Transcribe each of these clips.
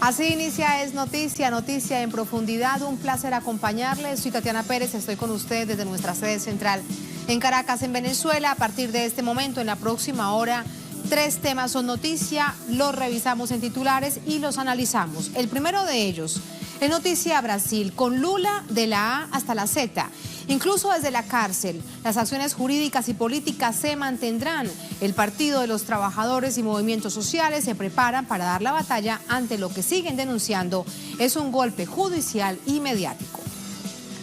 Así inicia Es Noticia, noticia en profundidad. Un placer acompañarles. Soy Tatiana Pérez, estoy con ustedes desde nuestra sede central en Caracas, en Venezuela. A partir de este momento, en la próxima hora, 3 temas son noticia, los revisamos en titulares y los analizamos. El primero de ellos es noticia Brasil, con Lula de la A hasta la Z. Incluso desde la cárcel, las acciones jurídicas y políticas se mantendrán. El Partido de los Trabajadores y movimientos sociales se preparan para dar la batalla ante lo que siguen denunciando es un golpe judicial y mediático.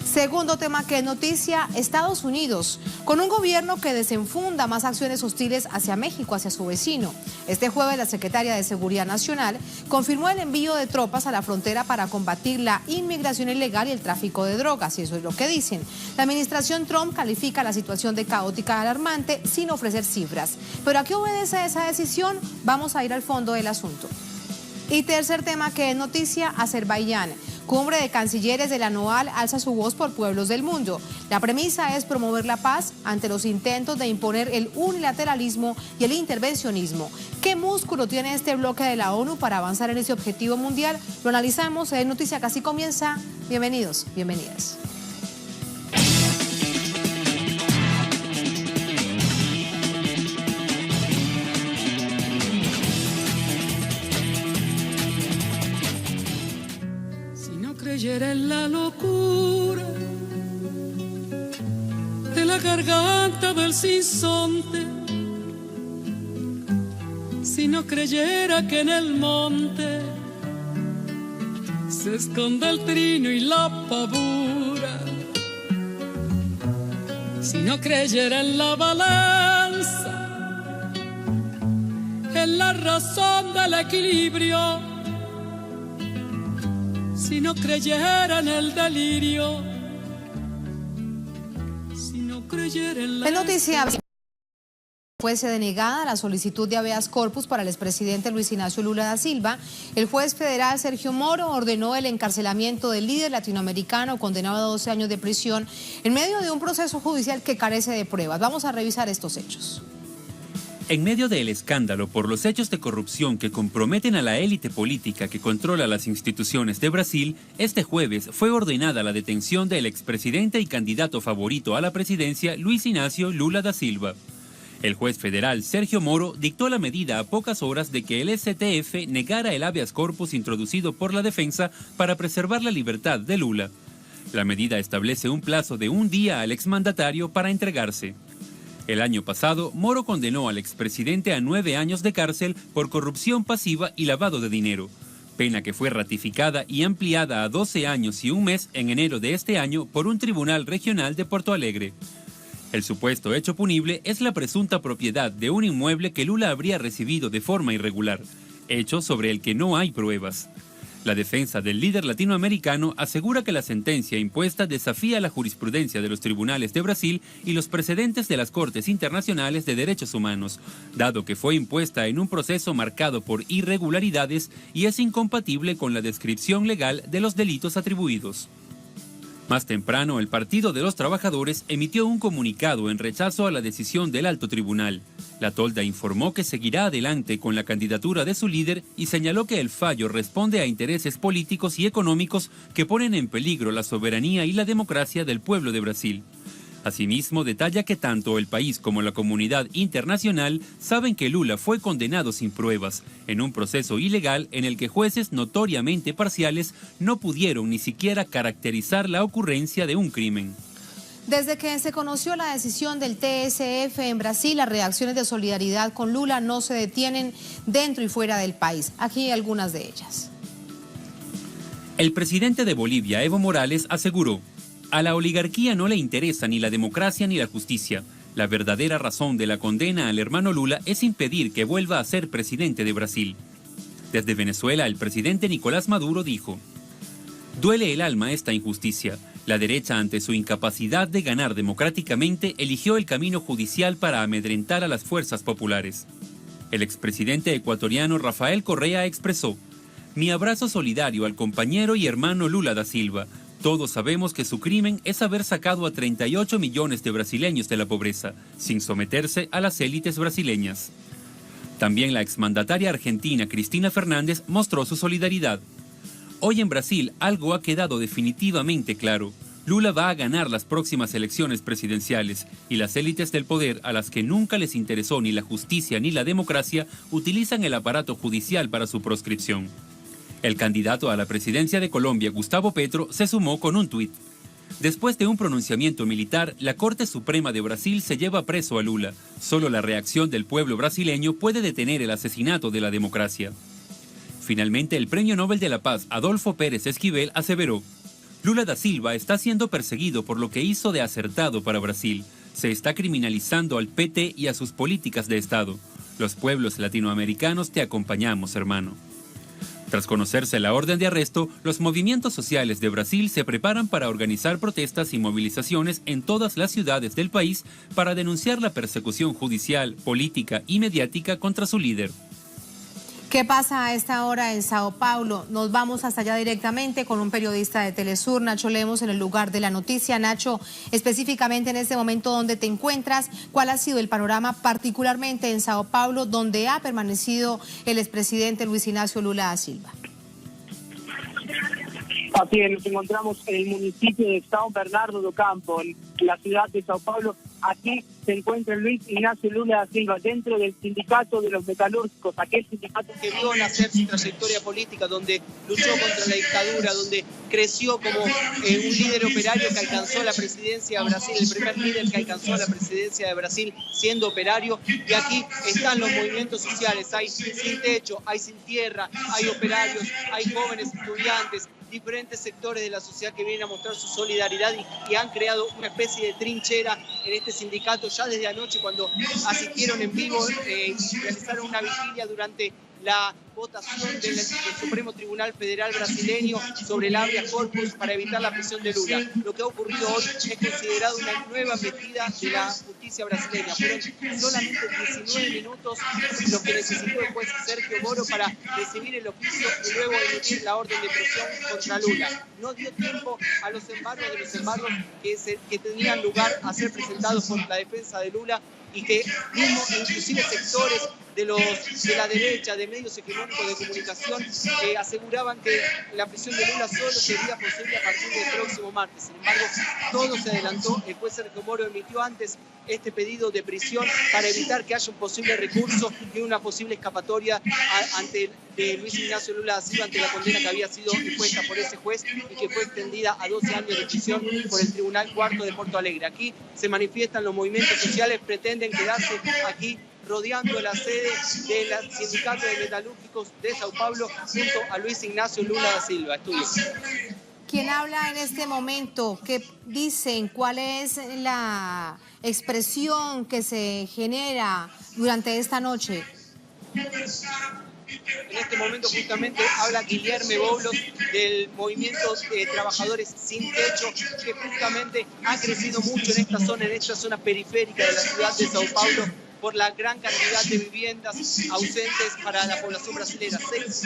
Segundo tema que es noticia, Estados Unidos, con un gobierno que desenfunda más acciones hostiles hacia México, hacia su vecino. Este jueves la secretaria de Seguridad Nacional confirmó el envío de tropas a la frontera para combatir la inmigración ilegal y el tráfico de drogas, y eso es lo que dicen. La administración Trump califica la situación de caótica y alarmante sin ofrecer cifras. ¿Pero a qué obedece esa decisión? Vamos a ir al fondo del asunto. Y tercer tema que es noticia, Azerbaiyán. Cumbre de cancilleres de la ANOAL alza su voz por pueblos del mundo. La premisa es promover la paz ante los intentos de imponer el unilateralismo y el intervencionismo. ¿Qué músculo tiene este bloque de la ONU para avanzar en ese objetivo mundial? Lo analizamos en Noticia que así comienza. Bienvenidos, bienvenidas. Creyera en la locura de la garganta del sinsonte, si no creyera que en el monte se esconde el trino y la pavura, si no creyera en la balanza, en la razón del equilibrio, si no creyera en el delirio, si no creyera en la... En noticia, fuese denegada la solicitud de habeas corpus para el expresidente Luis Ignacio Lula da Silva, el juez federal Sergio Moro ordenó el encarcelamiento del líder latinoamericano condenado a 12 años de prisión en medio de un proceso judicial que carece de pruebas. Vamos a revisar estos hechos. En medio del escándalo por los hechos de corrupción que comprometen a la élite política que controla las instituciones de Brasil, este jueves fue ordenada la detención del expresidente y candidato favorito a la presidencia Luis Ignacio Lula da Silva. El juez federal Sergio Moro dictó la medida a pocas horas de que el STF negara el habeas corpus introducido por la defensa para preservar la libertad de Lula. La medida establece un plazo de 1 día al exmandatario para entregarse. El año pasado, Moro condenó al expresidente a 9 años de cárcel por corrupción pasiva y lavado de dinero, pena que fue ratificada y ampliada a 12 años y 1 mes en enero de este año por un tribunal regional de Porto Alegre. El supuesto hecho punible es la presunta propiedad de un inmueble que Lula habría recibido de forma irregular, hecho sobre el que no hay pruebas. La defensa del líder latinoamericano asegura que la sentencia impuesta desafía la jurisprudencia de los tribunales de Brasil y los precedentes de las Cortes Internacionales de Derechos Humanos, dado que fue impuesta en un proceso marcado por irregularidades y es incompatible con la descripción legal de los delitos atribuidos. Más temprano, el Partido de los Trabajadores emitió un comunicado en rechazo a la decisión del alto tribunal. La tolda informó que seguirá adelante con la candidatura de su líder y señaló que el fallo responde a intereses políticos y económicos que ponen en peligro la soberanía y la democracia del pueblo de Brasil. Asimismo, detalla que tanto el país como la comunidad internacional saben que Lula fue condenado sin pruebas, en un proceso ilegal en el que jueces notoriamente parciales no pudieron ni siquiera caracterizar la ocurrencia de un crimen. Desde que se conoció la decisión del TSF en Brasil, las reacciones de solidaridad con Lula no se detienen dentro y fuera del país. Aquí algunas de ellas. El presidente de Bolivia, Evo Morales, aseguró: a la oligarquía no le interesa ni la democracia ni la justicia. La verdadera razón de la condena al hermano Lula es impedir que vuelva a ser presidente de Brasil. Desde Venezuela, el presidente Nicolás Maduro dijo: duele el alma esta injusticia. La derecha, ante su incapacidad de ganar democráticamente, eligió el camino judicial para amedrentar a las fuerzas populares. El expresidente ecuatoriano Rafael Correa expresó: mi abrazo solidario al compañero y hermano Lula da Silva. Todos sabemos que su crimen es haber sacado a 38 millones de brasileños de la pobreza, sin someterse a las élites brasileñas. También la exmandataria argentina Cristina Fernández mostró su solidaridad. Hoy en Brasil algo ha quedado definitivamente claro. Lula va a ganar las próximas elecciones presidenciales y las élites del poder, a las que nunca les interesó ni la justicia ni la democracia, utilizan el aparato judicial para su proscripción. El candidato a la presidencia de Colombia, Gustavo Petro, se sumó con un tuit. Después de un pronunciamiento militar, la Corte Suprema de Brasil se lleva preso a Lula. Solo la reacción del pueblo brasileño puede detener el asesinato de la democracia. Finalmente, el Premio Nobel de la Paz, Adolfo Pérez Esquivel, aseveró: Lula da Silva está siendo perseguido por lo que hizo de acertado para Brasil. Se está criminalizando al PT y a sus políticas de Estado. Los pueblos latinoamericanos te acompañamos, hermano. Tras conocerse la orden de arresto, los movimientos sociales de Brasil se preparan para organizar protestas y movilizaciones en todas las ciudades del país para denunciar la persecución judicial, política y mediática contra su líder. ¿Qué pasa a esta hora en Sao Paulo? Nos vamos hasta allá directamente con un periodista de Telesur, Nacho Lemos, en el lugar de la noticia. Nacho, específicamente en este momento, ¿dónde te encuentras? ¿Cuál ha sido el panorama particularmente en Sao Paulo, donde ha permanecido el expresidente Luis Ignacio Lula da Silva? Así es, nos encontramos en el municipio de São Bernardo do Campo, en la ciudad de Sao Paulo. Aquí se encuentra Luis Ignacio Lula da Silva, dentro del sindicato de los metalúrgicos, aquel sindicato que vio nacer su trayectoria política, donde luchó contra la dictadura, donde creció como un líder operario que alcanzó la presidencia de Brasil, el primer líder que alcanzó la presidencia de Brasil siendo operario. Y aquí están los movimientos sociales, hay sin techo, hay sin tierra, hay operarios, hay jóvenes estudiantes, diferentes sectores de la sociedad que vienen a mostrar su solidaridad y han creado una especie de trinchera en este sindicato ya desde anoche, cuando asistieron en vivo y realizaron una vigilia durante la votación del Supremo Tribunal Federal brasileño sobre el habeas corpus para evitar la prisión de Lula. Lo que ha ocurrido hoy es considerado una nueva metida de la justicia brasileña. Fueron solamente 19 minutos lo que necesitó el juez Sergio Moro para recibir el oficio y luego emitir la orden de prisión contra Lula. No dio tiempo a los embargos que tenían lugar a ser presentados por la defensa de Lula, y que mismo inclusive sectores de la derecha, de medios hegemónicos de comunicación, aseguraban que la prisión de Lula solo sería posible a partir del próximo martes. Sin embargo, todo se adelantó. El juez Sergio Moro emitió antes este pedido de prisión para evitar que haya un posible recurso y una posible escapatoria ante Luis Ignacio Lula da Silva, ante la condena que había sido impuesta por ese juez y que fue extendida a 12 años de prisión por el Tribunal Cuarto de Porto Alegre. Aquí se manifiestan los movimientos sociales, pretenden quedarse aquí rodeando la sede del Sindicato de Metalúrgicos de Sao Paulo junto a Luis Ignacio Lula da Silva. Estudios. ¿Quién habla en este momento? ¿Qué dicen? ¿Cuál es la expresión que se genera durante esta noche? En este momento justamente habla Guilherme Boulos del movimiento de trabajadores sin techo, que justamente ha crecido mucho en esta zona periférica de la ciudad de Sao Paulo, por la gran cantidad de viviendas ausentes para la población brasileña. 6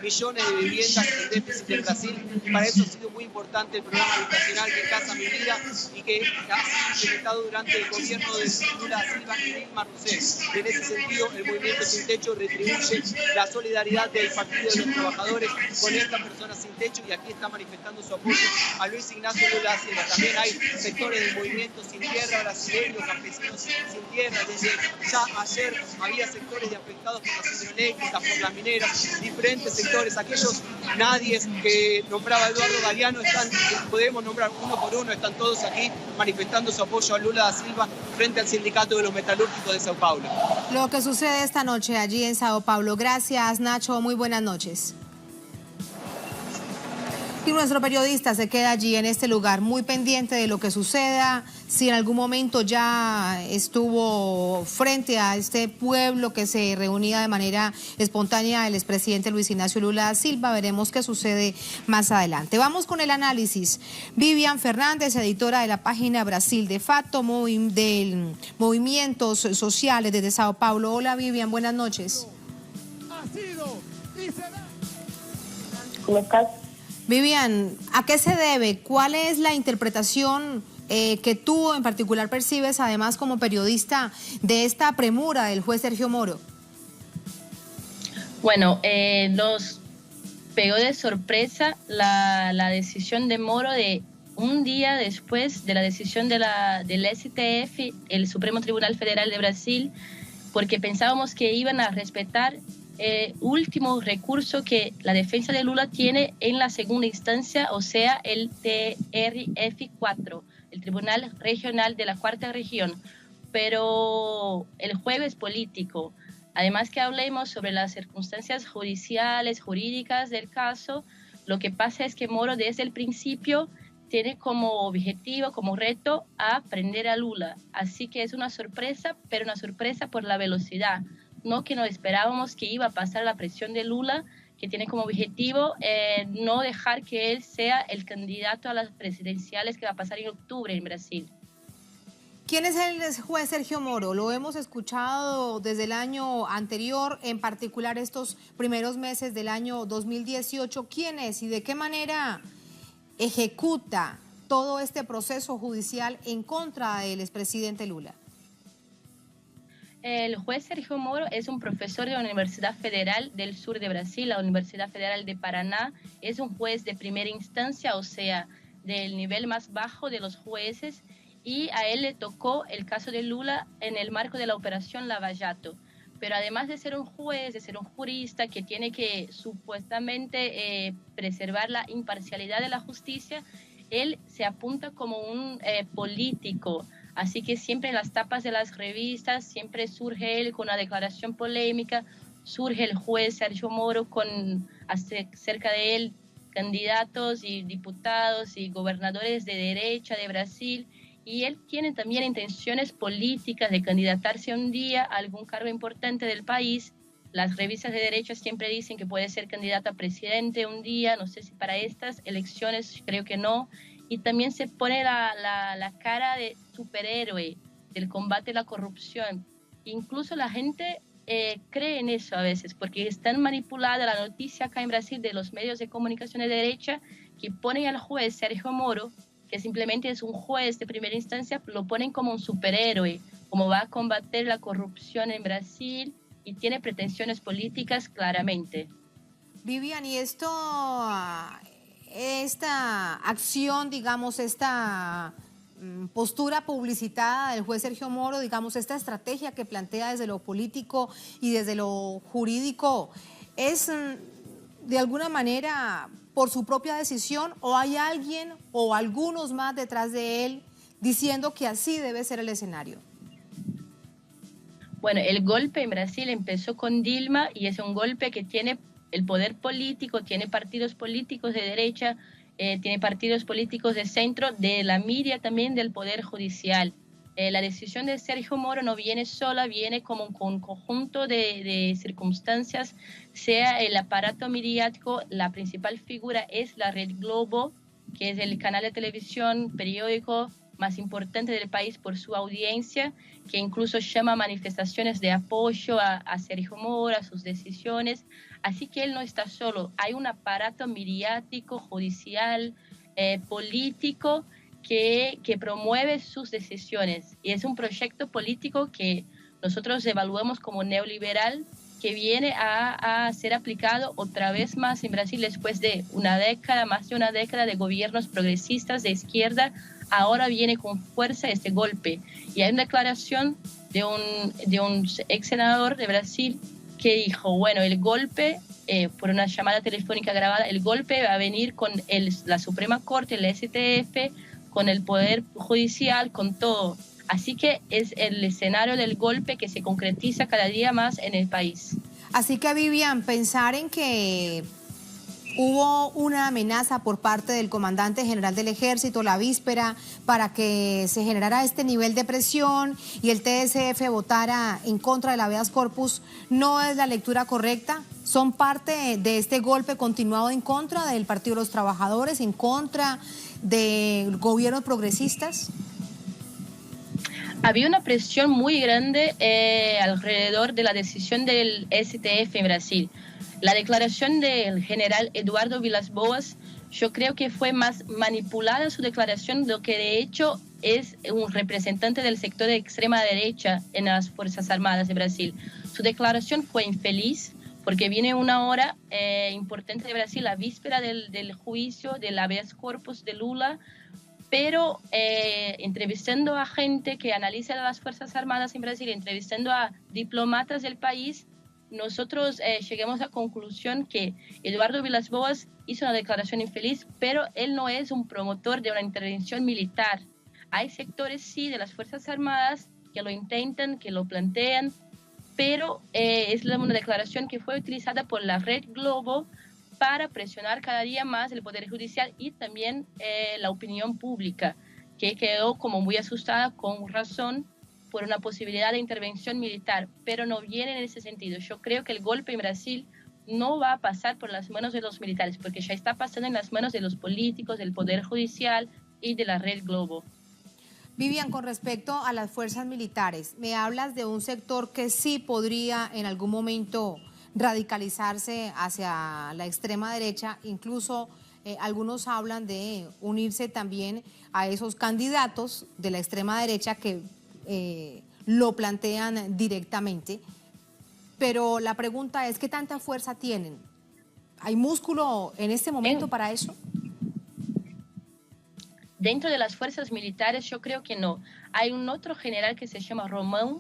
millones de viviendas en déficit en Brasil. Y para eso ha sido muy importante el programa habitacional de Casa Mi Vida, y que ha sido implementado durante el gobierno de Lula da Silva y Dilma Rousseff. En ese sentido, el movimiento sin techo retribuye la solidaridad del Partido de los Trabajadores con estas personas sin techo, y aquí está manifestando su apoyo a Luis Ignacio Lula da Silva. También hay sectores del movimiento sin tierra brasileño, campesinos sin tierra. Desde ya ayer había sectores de afectados por las hidroeléctricas, por las mineras, diferentes sectores. Aquellos nadie que nombraba Eduardo Galeano, podemos nombrar uno por uno, están todos aquí manifestando su apoyo a Lula da Silva frente al Sindicato de los Metalúrgicos de Sao Paulo. Lo que sucede esta noche allí en Sao Paulo. Gracias, Nacho. Muy buenas noches. Y nuestro periodista se queda allí en este lugar, muy pendiente de lo que suceda. Si en algún momento ya estuvo frente a este pueblo que se reunía de manera espontánea el expresidente Luis Ignacio Lula da Silva, veremos qué sucede más adelante. Vamos con el análisis. Vivian Fernández, editora de la página Brasil de Fato, de Movimientos Sociales desde Sao Paulo. Hola, Vivian, buenas noches. ¿Cómo estás? Vivian, ¿a qué se debe? ¿Cuál es la interpretación que tú en particular percibes, además como periodista, de esta premura del juez Sergio Moro? Bueno, nos pegó de sorpresa la decisión de Moro de un día después de la decisión del STF, el Supremo Tribunal Federal de Brasil, porque pensábamos que iban a respetar último recurso que la defensa de Lula tiene en la segunda instancia, o sea, el TRF4, el Tribunal Regional de la Cuarta Región. Pero el juego es político. Además que hablemos sobre las circunstancias judiciales, jurídicas del caso, lo que pasa es que Moro desde el principio tiene como objetivo, como reto, a prender a Lula. Así que es una sorpresa, pero una sorpresa por la velocidad. No que no esperábamos que iba a pasar la presión de Lula, que tiene como objetivo no dejar que él sea el candidato a las presidenciales que va a pasar en octubre en Brasil. ¿Quién es el juez Sergio Moro? Lo hemos escuchado desde el año anterior, en particular estos primeros meses del año 2018. ¿Quién es y de qué manera ejecuta todo este proceso judicial en contra del expresidente Lula? El juez Sergio Moro es un profesor de la Universidad Federal del Sur de Brasil, la Universidad Federal de Paraná. Es un juez de primera instancia, o sea, del nivel más bajo de los jueces, y a él le tocó el caso de Lula en el marco de la operación Lava Jato. Pero además de ser un juez, de ser un jurista que tiene que supuestamente preservar la imparcialidad de la justicia, él se apunta como un político. Así que siempre en las tapas de las revistas, siempre surge él con una declaración polémica, surge el juez Sergio Moro con cerca de él candidatos y diputados y gobernadores de derecha de Brasil, y él tiene también intenciones políticas de candidatarse un día a algún cargo importante del país. Las revistas de derecha siempre dicen que puede ser candidato a presidente un día, no sé si para estas elecciones, creo que no. Y también se pone la cara de superhéroe del combate a la corrupción. Incluso la gente cree en eso a veces, porque es tan manipulada la noticia acá en Brasil de los medios de comunicación de derecha que ponen al juez Sergio Moro, que simplemente es un juez de primera instancia, lo ponen como un superhéroe, como va a combatir la corrupción en Brasil y tiene pretensiones políticas claramente. Vivian, y esta acción, digamos, esta postura publicitada del juez Sergio Moro, digamos, esta estrategia que plantea desde lo político y desde lo jurídico, ¿es de alguna manera por su propia decisión o hay alguien o algunos más detrás de él diciendo que así debe ser el escenario? Bueno, el golpe en Brasil empezó con Dilma y es un golpe que tiene el poder político, tiene partidos políticos de derecha, tiene partidos políticos de centro, de la media también, del poder judicial. La decisión de Sergio Moro no viene sola, viene como un conjunto de circunstancias, sea el aparato mediático, la principal figura es la Red Globo, que es el canal de televisión, periódico más importante del país por su audiencia, que incluso llama a manifestaciones de apoyo a Sergio Moro, a sus decisiones. Así que él no está solo, hay un aparato mediático, judicial, político, que promueve sus decisiones. Y es un proyecto político que nosotros evaluamos como neoliberal, que viene a ser aplicado otra vez más en Brasil después de una década, más de una década de gobiernos progresistas de izquierda. Ahora viene con fuerza este golpe. Y hay una declaración de un ex senador de Brasil que dijo, bueno, el golpe, por una llamada telefónica grabada, el golpe va a venir con la Suprema Corte, el STF, con el Poder Judicial, con todo. Así que es el escenario del golpe que se concretiza cada día más en el país. Así que, Vivian, pensar en que hubo una amenaza por parte del comandante general del Ejército la víspera para que se generara este nivel de presión y el TSF votara en contra del habeas corpus, ¿no es la lectura correcta? ¿Son parte de este golpe continuado en contra del Partido de los Trabajadores, en contra de gobiernos progresistas? Había una presión muy grande alrededor de la decisión del STF en Brasil. La declaración del general Eduardo Vilas Boas yo creo que fue más manipulada su declaración de lo que de hecho es un representante del sector de extrema derecha en las Fuerzas Armadas de Brasil. Su declaración fue infeliz porque viene una hora importante de Brasil, la víspera del juicio del habeas corpus de Lula, pero entrevistando a gente que analiza las Fuerzas Armadas en Brasil, entrevistando a diplomatas del país, nosotros llegamos a la conclusión que Eduardo Vilas Boas hizo una declaración infeliz, pero él no es un promotor de una intervención militar. Hay sectores, sí, de las Fuerzas Armadas que lo intentan, que lo plantean, pero es una declaración que fue utilizada por la Red Globo para presionar cada día más el Poder Judicial y también la opinión pública, que quedó como muy asustada, con razón, por una posibilidad de intervención militar, pero no viene en ese sentido. Yo creo que el golpe en Brasil no va a pasar por las manos de los militares, porque ya está pasando en las manos de los políticos, del Poder Judicial y de la Red Globo. Vivian, con respecto a las fuerzas militares, me hablas de un sector que sí podría en algún momento radicalizarse hacia la extrema derecha, incluso algunos hablan de unirse también a esos candidatos de la extrema derecha que lo plantean directamente, pero la pregunta es, ¿qué tanta fuerza tienen? ¿Hay músculo en este momento para eso? Dentro de las fuerzas militares yo creo que no. Hay un otro general que se llama Román,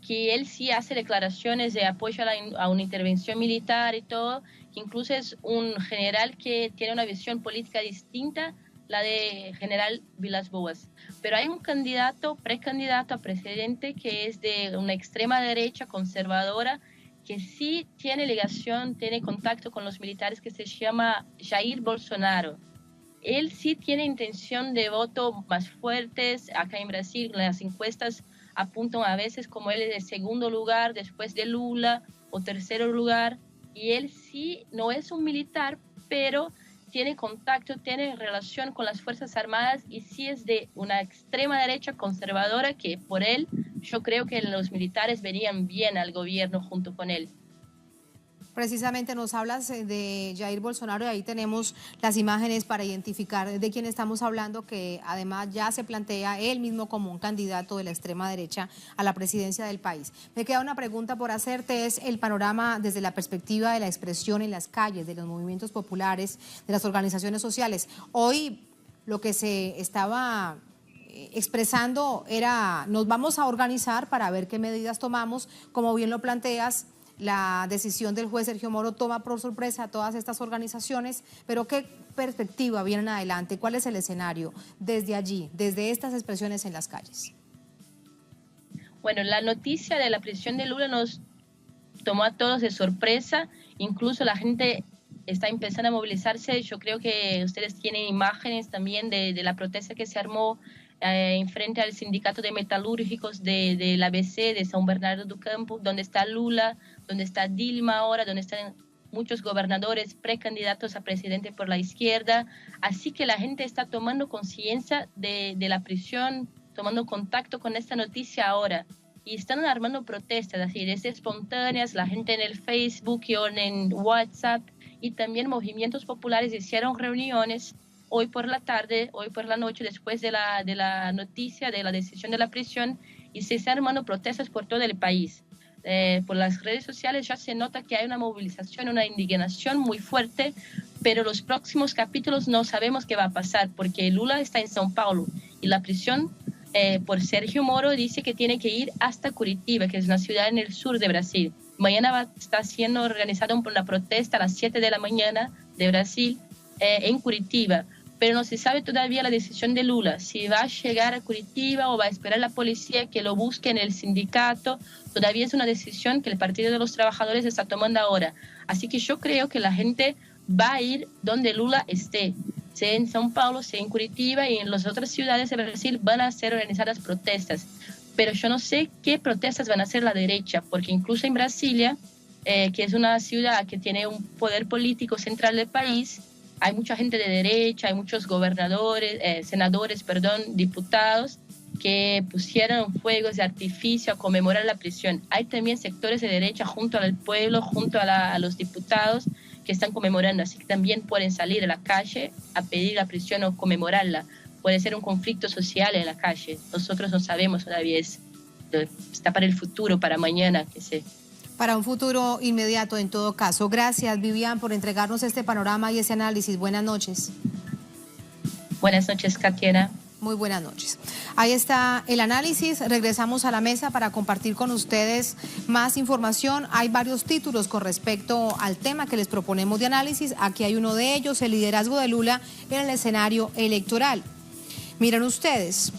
que él sí hace declaraciones de apoyo a una intervención militar y todo, que incluso es un general que tiene una visión política distinta, la de general Vilas Boas. Pero hay un precandidato a presidente que es de una extrema derecha conservadora, que sí tiene ligación, tiene contacto con los militares, que se llama Jair Bolsonaro. Él sí tiene intención de voto más fuertes. Acá en Brasil las encuestas apuntan a veces como él es de segundo lugar después de Lula o tercer lugar, y él sí no es un militar, pero tiene contacto, tiene relación con las Fuerzas Armadas y sí es de una extrema derecha conservadora, que por él yo creo que los militares venían bien al gobierno junto con él. Precisamente nos hablas de Jair Bolsonaro y ahí tenemos las imágenes para identificar de quién estamos hablando, que además ya se plantea él mismo como un candidato de la extrema derecha a la presidencia del país. Me queda una pregunta por hacerte, es el panorama desde la perspectiva de la expresión en las calles, de los movimientos populares, de las organizaciones sociales. Hoy lo que se estaba expresando era, nos vamos a organizar para ver qué medidas tomamos, como bien lo planteas. La decisión del juez Sergio Moro toma por sorpresa a todas estas organizaciones, pero ¿qué perspectiva vienen adelante? ¿Cuál es el escenario desde allí, desde estas expresiones en las calles? Bueno, la noticia de la prisión de Lula nos tomó a todos de sorpresa, incluso la gente está empezando a movilizarse. Yo creo que ustedes tienen imágenes también de la protesta que se armó en frente al sindicato de metalúrgicos del ABC de São Bernardo do Campo, donde está Lula, donde está Dilma ahora, donde están muchos gobernadores precandidatos a presidente por la izquierda. Así que la gente está tomando conciencia de la prisión, tomando contacto con esta noticia ahora. Y están armando protestas, así, desde espontáneas, la gente en el Facebook y en WhatsApp, y también movimientos populares hicieron reuniones hoy por la tarde, hoy por la noche, después de la noticia de la decisión de la prisión, y se están armando protestas por todo el país. Por las redes sociales ya se nota que hay una movilización, una indignación muy fuerte, pero los próximos capítulos no sabemos qué va a pasar, porque Lula está en São Paulo y la prisión por Sergio Moro dice que tiene que ir hasta Curitiba, que es una ciudad en el sur de Brasil. Mañana está siendo organizada una protesta a las 7 de la mañana de Brasil en Curitiba, pero no se sabe todavía la decisión de Lula, si va a llegar a Curitiba o va a esperar a la policía que lo busque en el sindicato. Todavía es una decisión que el Partido de los Trabajadores está tomando ahora. Así que yo creo que la gente va a ir donde Lula esté, sea en São Paulo, sea en Curitiba, y en las otras ciudades de Brasil van a ser organizadas protestas. Pero yo no sé qué protestas van a hacer la derecha, porque incluso en Brasilia, que es una ciudad que tiene un poder político central del país, hay mucha gente de derecha, hay muchos senadores, diputados, que pusieron fuegos de artificio a conmemorar la prisión. Hay también sectores de derecha junto al pueblo, junto a los diputados, que están conmemorando, así que también pueden salir a la calle a pedir la prisión o conmemorarla. Puede ser un conflicto social en la calle. Nosotros no sabemos todavía, está para el futuro, para mañana, que sé. Para un futuro inmediato en todo caso. Gracias, Vivian, por entregarnos este panorama y ese análisis. Buenas noches. Buenas noches, Katiana. Muy buenas noches. Ahí está el análisis. Regresamos a la mesa para compartir con ustedes más información. Hay varios títulos con respecto al tema que les proponemos de análisis. Aquí hay uno de ellos, el liderazgo de Lula en el escenario electoral. Miren ustedes.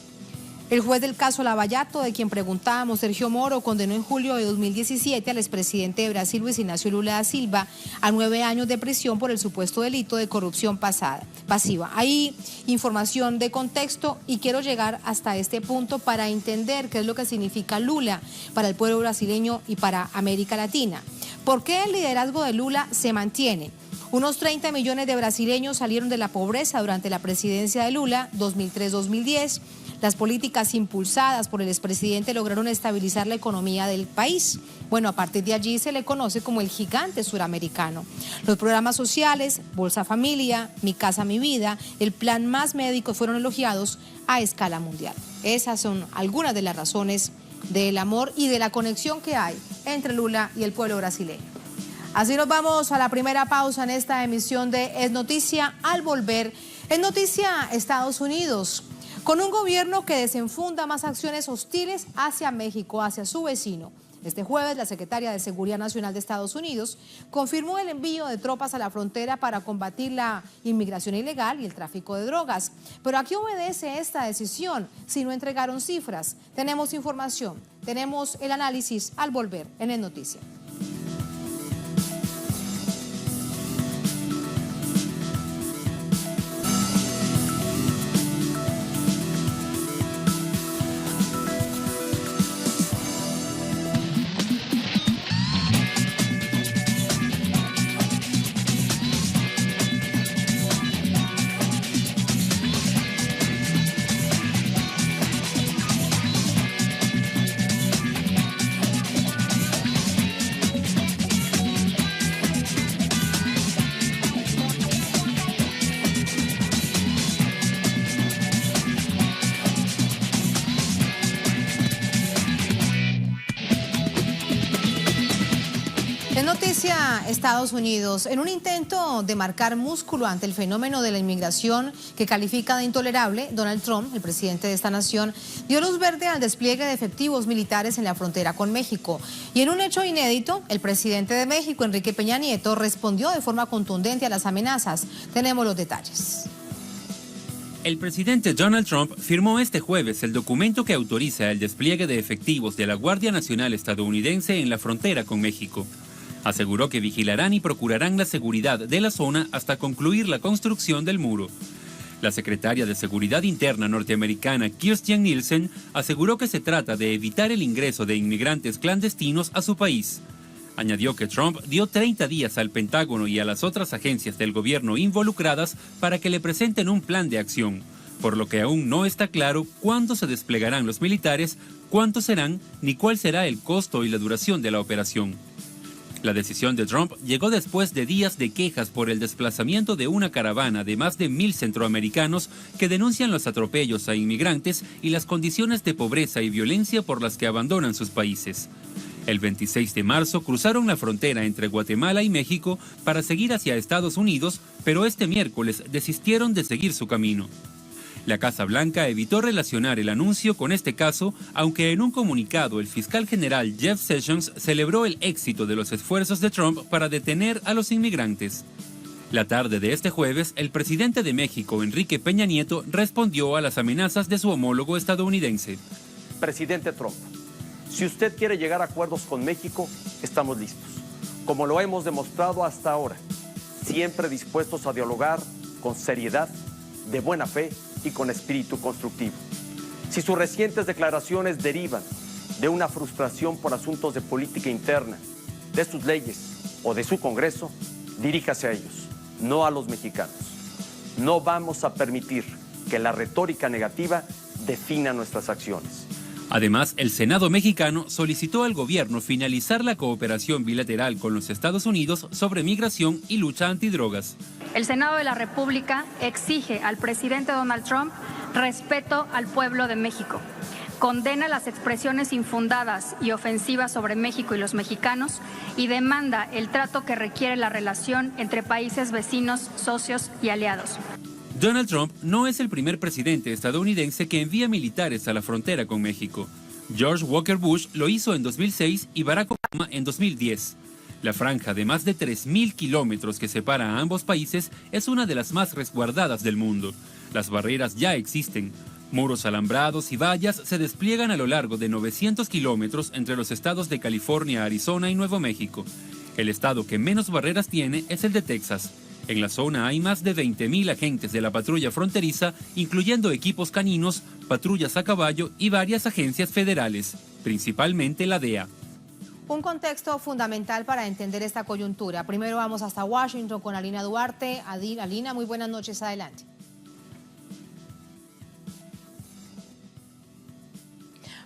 El juez del caso Lavallato, de quien preguntábamos, Sergio Moro, condenó en julio de 2017 al expresidente de Brasil, Luis Ignacio Lula da Silva, a 9 años de prisión por el supuesto delito de corrupción pasiva. Hay información de contexto y quiero llegar hasta este punto para entender qué es lo que significa Lula para el pueblo brasileño y para América Latina. ¿Por qué el liderazgo de Lula se mantiene? Unos 30 millones de brasileños salieron de la pobreza durante la presidencia de Lula, 2003-2010. Las políticas impulsadas por el expresidente lograron estabilizar la economía del país. Bueno, a partir de allí se le conoce como el gigante suramericano. Los programas sociales, Bolsa Familia, Mi Casa, Mi Vida, el Plan Más Médico fueron elogiados a escala mundial. Esas son algunas de las razones del amor y de la conexión que hay entre Lula y el pueblo brasileño. Así nos vamos a la primera pausa en esta emisión de Es Noticia. Al volver, Es Noticia Estados Unidos, con un gobierno que desenfunda más acciones hostiles hacia México, hacia su vecino. Este jueves, la secretaria de Seguridad Nacional de Estados Unidos confirmó el envío de tropas a la frontera para combatir la inmigración ilegal y el tráfico de drogas. Pero ¿a qué obedece esta decisión si no entregaron cifras? Tenemos información, tenemos el análisis al volver en El Noticia. Noticia Estados Unidos. En un intento de marcar músculo ante el fenómeno de la inmigración que califica de intolerable, Donald Trump, el presidente de esta nación, dio luz verde al despliegue de efectivos militares en la frontera con México. Y en un hecho inédito, el presidente de México, Enrique Peña Nieto, respondió de forma contundente a las amenazas. Tenemos los detalles. El presidente Donald Trump firmó este jueves el documento que autoriza el despliegue de efectivos de la Guardia Nacional estadounidense en la frontera con México. Aseguró que vigilarán y procurarán la seguridad de la zona hasta concluir la construcción del muro. La secretaria de Seguridad Interna norteamericana, Kirstjen Nielsen, aseguró que se trata de evitar el ingreso de inmigrantes clandestinos a su país. Añadió que Trump dio 30 días al Pentágono y a las otras agencias del gobierno involucradas para que le presenten un plan de acción, por lo que aún no está claro cuándo se desplegarán los militares, cuántos serán, ni cuál será el costo y la duración de la operación. La decisión de Trump llegó después de días de quejas por el desplazamiento de una caravana de más de 1,000 centroamericanos que denuncian los atropellos a inmigrantes y las condiciones de pobreza y violencia por las que abandonan sus países. El 26 de marzo cruzaron la frontera entre Guatemala y México para seguir hacia Estados Unidos, pero este miércoles desistieron de seguir su camino. La Casa Blanca evitó relacionar el anuncio con este caso, aunque en un comunicado el fiscal general Jeff Sessions celebró el éxito de los esfuerzos de Trump para detener a los inmigrantes. La tarde de este jueves, el presidente de México, Enrique Peña Nieto, respondió a las amenazas de su homólogo estadounidense. Presidente Trump, si usted quiere llegar a acuerdos con México, estamos listos. Como lo hemos demostrado hasta ahora, siempre dispuestos a dialogar con seriedad, de buena fe y con espíritu constructivo. Si sus recientes declaraciones derivan de una frustración por asuntos de política interna, de sus leyes o de su Congreso, diríjase a ellos, no a los mexicanos. No vamos a permitir que la retórica negativa defina nuestras acciones. Además, el Senado mexicano solicitó al gobierno finalizar la cooperación bilateral con los Estados Unidos sobre migración y lucha antidrogas. El Senado de la República exige al presidente Donald Trump respeto al pueblo de México. Condena las expresiones infundadas y ofensivas sobre México y los mexicanos y demanda el trato que requiere la relación entre países vecinos, socios y aliados. Donald Trump no es el primer presidente estadounidense que envía militares a la frontera con México. George Walker Bush lo hizo en 2006 y Barack Obama en 2010. La franja de más de 3.000 kilómetros que separa a ambos países es una de las más resguardadas del mundo. Las barreras ya existen. Muros alambrados y vallas se despliegan a lo largo de 900 kilómetros entre los estados de California, Arizona y Nuevo México. El estado que menos barreras tiene es el de Texas. En la zona hay más de 20.000 agentes de la patrulla fronteriza, incluyendo equipos caninos, patrullas a caballo y varias agencias federales, principalmente la DEA. Un contexto fundamental para entender esta coyuntura. Primero vamos hasta Washington con Alina Duarte. Alina, muy buenas noches, adelante.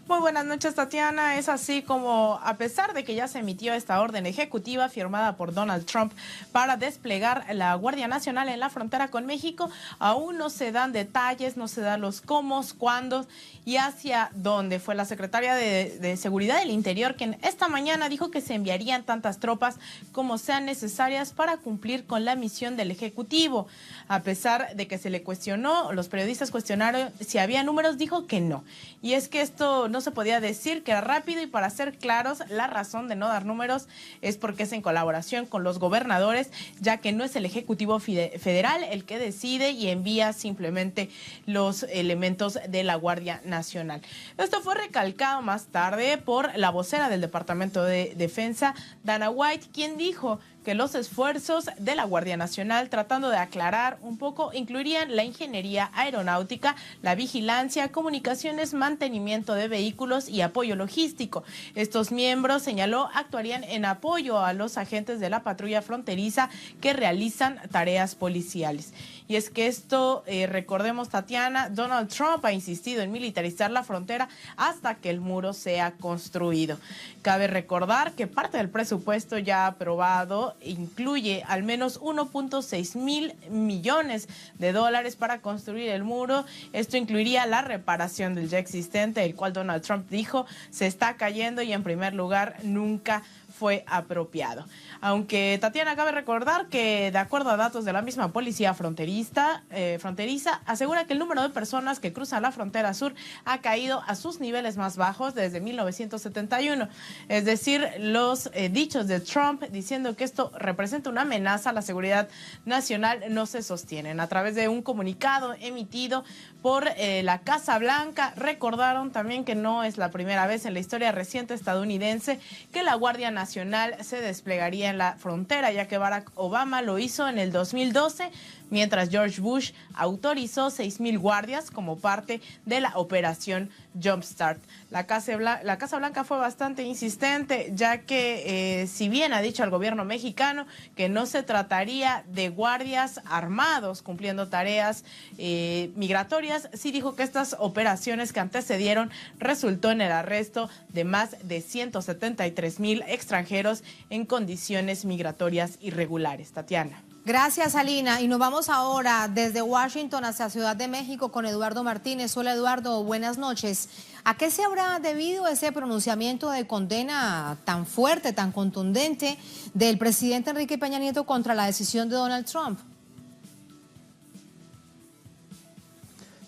Muy buenas noches, Tatiana. Es así como, a pesar de que ya se emitió esta orden ejecutiva firmada por Donald Trump para desplegar la Guardia Nacional en la frontera con México, aún no se dan detalles, no se dan los cómo, cuándo y hacia dónde. Fue la secretaria de Seguridad del Interior quien esta mañana dijo que se enviarían tantas tropas como sean necesarias para cumplir con la misión del Ejecutivo. A pesar de que se le cuestionó, los periodistas cuestionaron si había números, dijo que no. Y es que esto no se podía decir, que era rápido, y para ser claros, la razón de no dar números es porque es en colaboración con los gobernadores, ya que no es el Ejecutivo Federal el que decide y envía simplemente los elementos de la Guardia Nacional. Esto fue recalcado más tarde por la vocera del Departamento de Defensa, Dana White, quien dijo que los esfuerzos de la Guardia Nacional, tratando de aclarar un poco, incluirían la ingeniería aeronáutica, la vigilancia, comunicaciones, mantenimiento de vehículos y apoyo logístico. Estos miembros, señaló, actuarían en apoyo a los agentes de la patrulla fronteriza que realizan tareas policiales. Y es que esto, recordemos, Tatiana, Donald Trump ha insistido en militarizar la frontera hasta que el muro sea construido. Cabe recordar que parte del presupuesto ya aprobado incluye al menos 1.6 mil millones de dólares para construir el muro. Esto incluiría la reparación del ya existente, el cual Donald Trump dijo se está cayendo y en primer lugar nunca fue apropiado. Aunque, Tatiana, cabe recordar que, de acuerdo a datos de la misma policía fronteriza, asegura que el número de personas que cruzan la frontera sur ha caído a sus niveles más bajos desde 1971. Es decir, los dichos de Trump diciendo que esto representa una amenaza a la seguridad nacional no se sostienen. A través de un comunicado emitido por la Casa Blanca, recordaron también que no es la primera vez en la historia reciente estadounidense que la Guardia Nacional se desplegaría en la frontera, ya que Barack Obama lo hizo en el 2012, mientras George Bush autorizó 6,000 guardias como parte de la operación Jumpstart. La Casa Blanca fue bastante insistente, ya que si bien ha dicho al gobierno mexicano que no se trataría de guardias armados cumpliendo tareas migratorias, sí dijo que estas operaciones que antecedieron resultó en el arresto de más de 173,000 extranjeros en condiciones migratorias irregulares. Tatiana. Gracias, Alina. Y nos vamos ahora desde Washington hacia Ciudad de México con Eduardo Martínez. Hola, Eduardo, buenas noches. ¿A qué se habrá debido ese pronunciamiento de condena tan fuerte, tan contundente del presidente Enrique Peña Nieto contra la decisión de Donald Trump?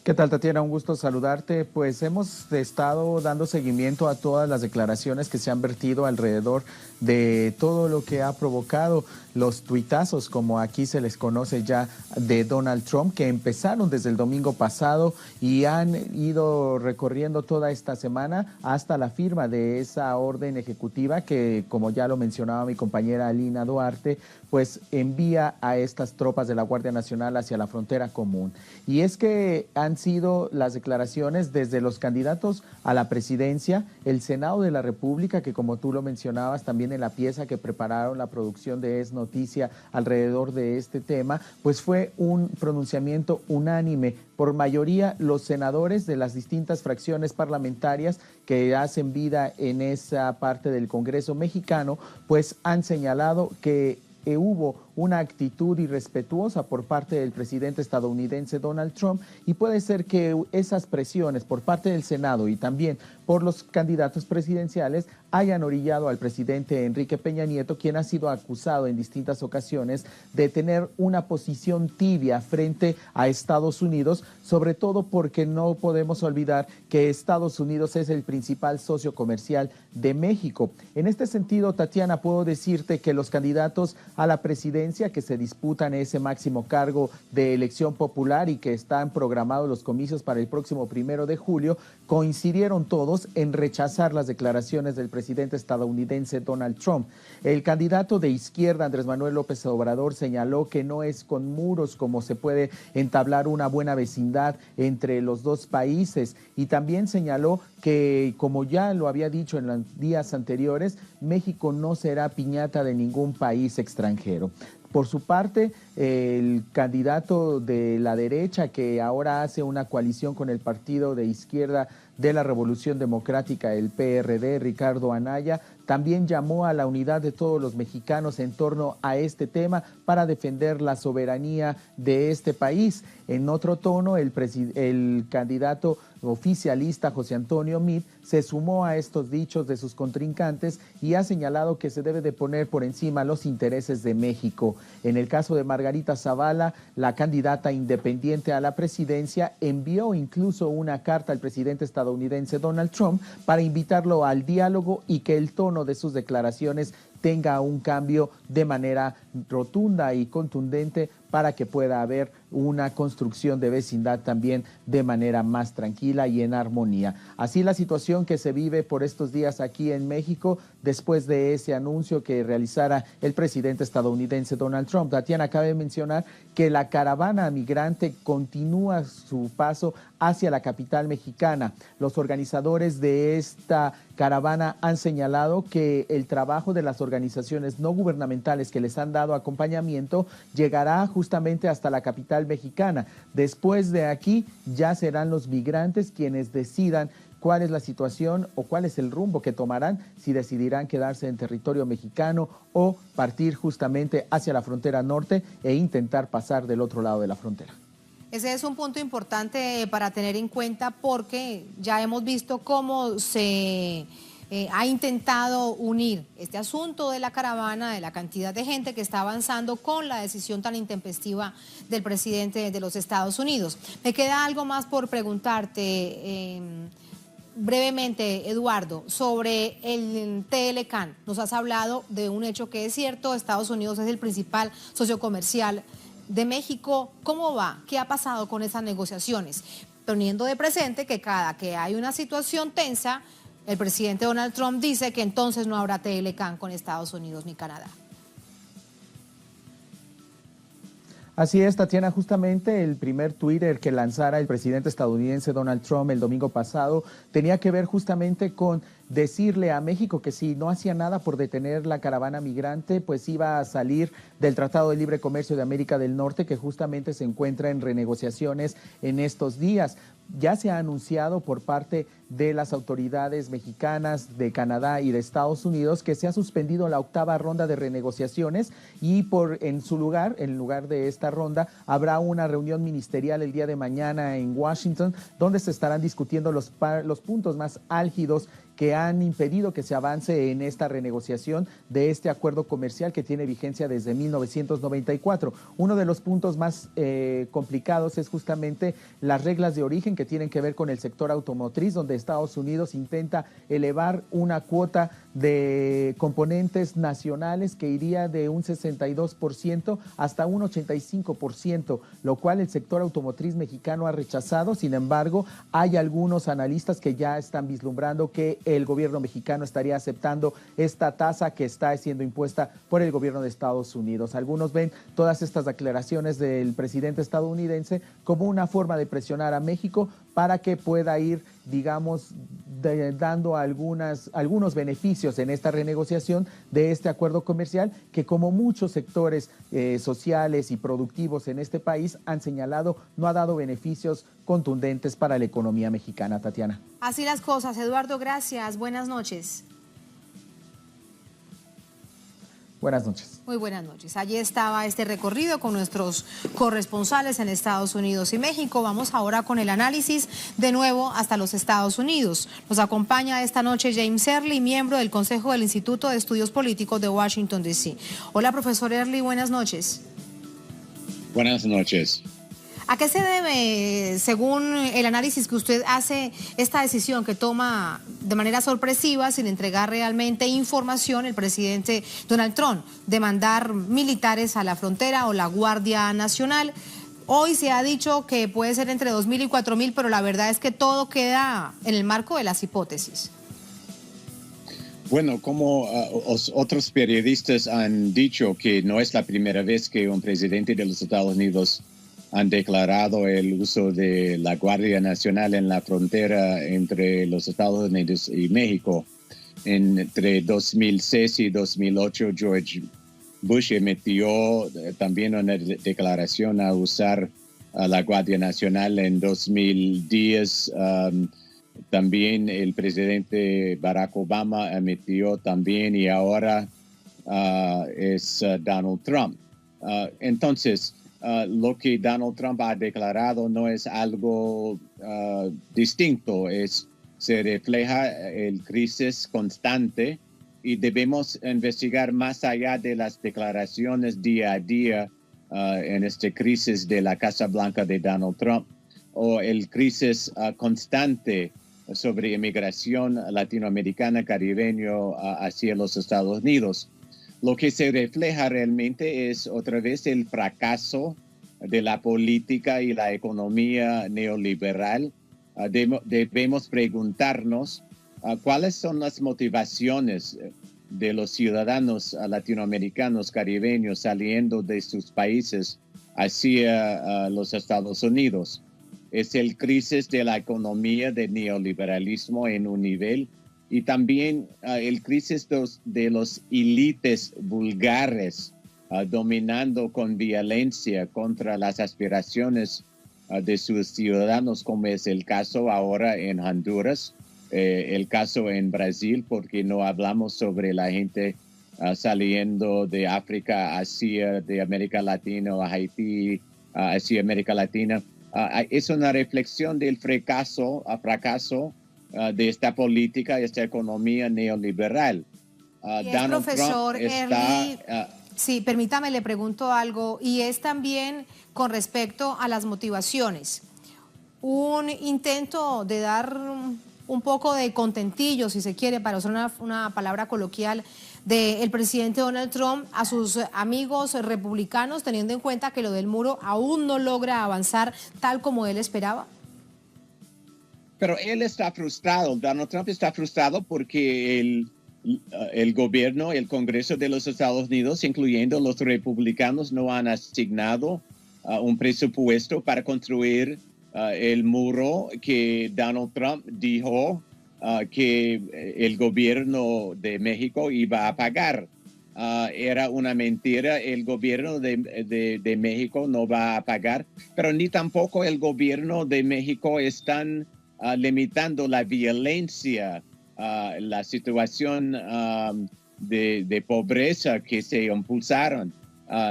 ¿Qué tal, Tatiana? Un gusto saludarte. Pues hemos estado dando seguimiento a todas las declaraciones que se han vertido alrededor de todo lo que ha provocado los tuitazos, como aquí se les conoce ya, de Donald Trump, que empezaron desde el domingo pasado y han ido recorriendo toda esta semana hasta la firma de esa orden ejecutiva que, como ya lo mencionaba mi compañera Alina Duarte, pues envía a estas tropas de la Guardia Nacional hacia la frontera común. Y es que han han sido las declaraciones desde los candidatos a la presidencia, el Senado de la República, que como tú lo mencionabas también en la pieza que prepararon la producción de Es Noticia alrededor de este tema, pues fue un pronunciamiento unánime. Por mayoría, los senadores de las distintas fracciones parlamentarias que hacen vida en esa parte del Congreso mexicano, pues han señalado que hubo una actitud irrespetuosa por parte del presidente estadounidense Donald Trump, y puede ser que esas presiones por parte del Senado y también por los candidatos presidenciales hayan orillado al presidente Enrique Peña Nieto, quien ha sido acusado en distintas ocasiones de tener una posición tibia frente a Estados Unidos, sobre todo porque no podemos olvidar que Estados Unidos es el principal socio comercial de México. En este sentido, Tatiana, puedo decirte que los candidatos a la presidencia que se disputan ese máximo cargo de elección popular y que están programados los comicios para el próximo 1 de julio, coincidieron todos en rechazar las declaraciones del presidente estadounidense Donald Trump. El candidato de izquierda, Andrés Manuel López Obrador, señaló que no es con muros como se puede entablar una buena vecindad entre los dos países, y también señaló que, como ya lo había dicho en los días anteriores, México no será piñata de ningún país extranjero. Por su parte, el candidato de la derecha, que ahora hace una coalición con el partido de izquierda de la Revolución Democrática, el PRD, Ricardo Anaya, también llamó a la unidad de todos los mexicanos en torno a este tema para defender la soberanía de este país. En otro tono, el candidato oficialista José Antonio Meade se sumó a estos dichos de sus contrincantes y ha señalado que se debe de poner por encima los intereses de México. En el caso de Margarita Zavala, la candidata independiente a la presidencia, envió incluso una carta al presidente estadounidense Donald Trump para invitarlo al diálogo y que el tono de sus declaraciones tenga un cambio de manera rotunda y contundente para que pueda haber una construcción de vecindad también de manera más tranquila y en armonía. Así la situación que se vive por estos días aquí en México después de ese anuncio que realizara el presidente estadounidense Donald Trump. Tatiana, cabe mencionar que la caravana migrante continúa su paso hacia la capital mexicana. Los organizadores de esta caravana han señalado que el trabajo de las organizaciones no gubernamentales que les han dado acompañamiento llegará justamente hasta la capital mexicana. Después de aquí ya serán los migrantes quienes decidan cuál es la situación o cuál es el rumbo que tomarán, si decidirán quedarse en territorio mexicano o partir justamente hacia la frontera norte e intentar pasar del otro lado de la frontera. Ese es un punto importante para tener en cuenta, porque ya hemos visto cómo se ha intentado unir este asunto de la caravana, de la cantidad de gente que está avanzando, con la decisión tan intempestiva del presidente de los Estados Unidos. Me queda algo más por preguntarte brevemente, Eduardo, sobre el TLCAN. Nos has hablado de un hecho que es cierto: Estados Unidos es el principal socio comercial de México. ¿Cómo va? ¿Qué ha pasado con esas negociaciones? Teniendo de presente que cada que hay una situación tensa, el presidente Donald Trump dice que entonces no habrá TLCAN con Estados Unidos ni Canadá. Así es, Tatiana, justamente el primer Twitter que lanzara el presidente estadounidense Donald Trump el domingo pasado tenía que ver justamente con decirle a México que si no hacía nada por detener la caravana migrante, pues iba a salir del Tratado de Libre Comercio de América del Norte, que justamente se encuentra en renegociaciones en estos días. Ya se ha anunciado por parte de las autoridades mexicanas, de Canadá y de Estados Unidos que se ha suspendido la 8ª ronda de renegociaciones, y en lugar de esta ronda, habrá una reunión ministerial el día de mañana en Washington, donde se estarán discutiendo los puntos más álgidos que han impedido que se avance en esta renegociación de este acuerdo comercial que tiene vigencia desde 1994. Uno de los puntos más complicados es justamente las reglas de origen que tienen que ver con el sector automotriz, donde Estados Unidos intenta elevar una cuota de componentes nacionales que iría de un 62% hasta un 85%, lo cual el sector automotriz mexicano ha rechazado. Sin embargo, hay algunos analistas que ya están vislumbrando que el gobierno mexicano estaría aceptando esta tasa que está siendo impuesta por el gobierno de Estados Unidos. Algunos ven todas estas declaraciones del presidente estadounidense como una forma de presionar a México para que pueda ir, digamos, dando algunos beneficios en esta renegociación de este acuerdo comercial que, como muchos sectores sociales y productivos en este país han señalado, no ha dado beneficios contundentes para la economía mexicana. Tatiana. Así las cosas. Eduardo, gracias. Buenas noches. Buenas noches. Muy buenas noches. Allí estaba este recorrido con nuestros corresponsales en Estados Unidos y México. Vamos ahora con el análisis de nuevo hasta los Estados Unidos. Nos acompaña esta noche James Early, miembro del Consejo del Instituto de Estudios Políticos de Washington, D.C. Hola, profesor Early, buenas noches. Buenas noches. ¿A qué se debe, según el análisis que usted hace, esta decisión que toma de manera sorpresiva, sin entregar realmente información, el presidente Donald Trump, de mandar militares a la frontera o la Guardia Nacional? Hoy se ha dicho que puede ser entre 2.000 y 4.000, pero la verdad es que todo queda en el marco de las hipótesis. Bueno, como otros periodistas han dicho que no es la primera vez que un presidente de los Estados Unidos han declarado el uso de la Guardia Nacional en la frontera entre los Estados Unidos y México. Entre 2006 y 2008, George Bush emitió también una declaración a usar la Guardia Nacional. En 2010, también el presidente Barack Obama emitió también, y ahora es Donald Trump. Entonces, lo que Donald Trump ha declarado no es algo distinto, se refleja el crisis constante y debemos investigar más allá de las declaraciones día a día en esta crisis de la Casa Blanca de Donald Trump o el crisis constante sobre inmigración latinoamericana, caribeño hacia los Estados Unidos. Lo que se refleja realmente es otra vez el fracaso de la política y la economía neoliberal. Debemos preguntarnos cuáles son las motivaciones de los ciudadanos latinoamericanos, caribeños, saliendo de sus países hacia los Estados Unidos. Es el crisis de la economía del neoliberalismo en un nivel, y también el crisis de los élites vulgares dominando con violencia contra las aspiraciones de sus ciudadanos, como es el caso ahora en Honduras, el caso en Brasil, porque no hablamos sobre la gente saliendo de África hacia de América Latina o Haití hacia América Latina. Es una reflexión del fracaso de esta política, esta economía neoliberal. Donald profesor Trump está... sí, permítame, le pregunto algo, y es también con respecto a las motivaciones. Un intento de dar un poco de contentillo, si se quiere, para usar una palabra coloquial, del presidente Donald Trump a sus amigos republicanos, teniendo en cuenta que lo del muro aún no logra avanzar tal como él esperaba. Pero él está frustrado, Donald Trump está frustrado porque el gobierno, el Congreso de los Estados Unidos, incluyendo los republicanos, no han asignado un presupuesto para construir el muro que Donald Trump dijo que el gobierno de México iba a pagar. Era una mentira, el gobierno de México no va a pagar, pero ni tampoco el gobierno de México están limitando la violencia, la situación de pobreza que se impulsaron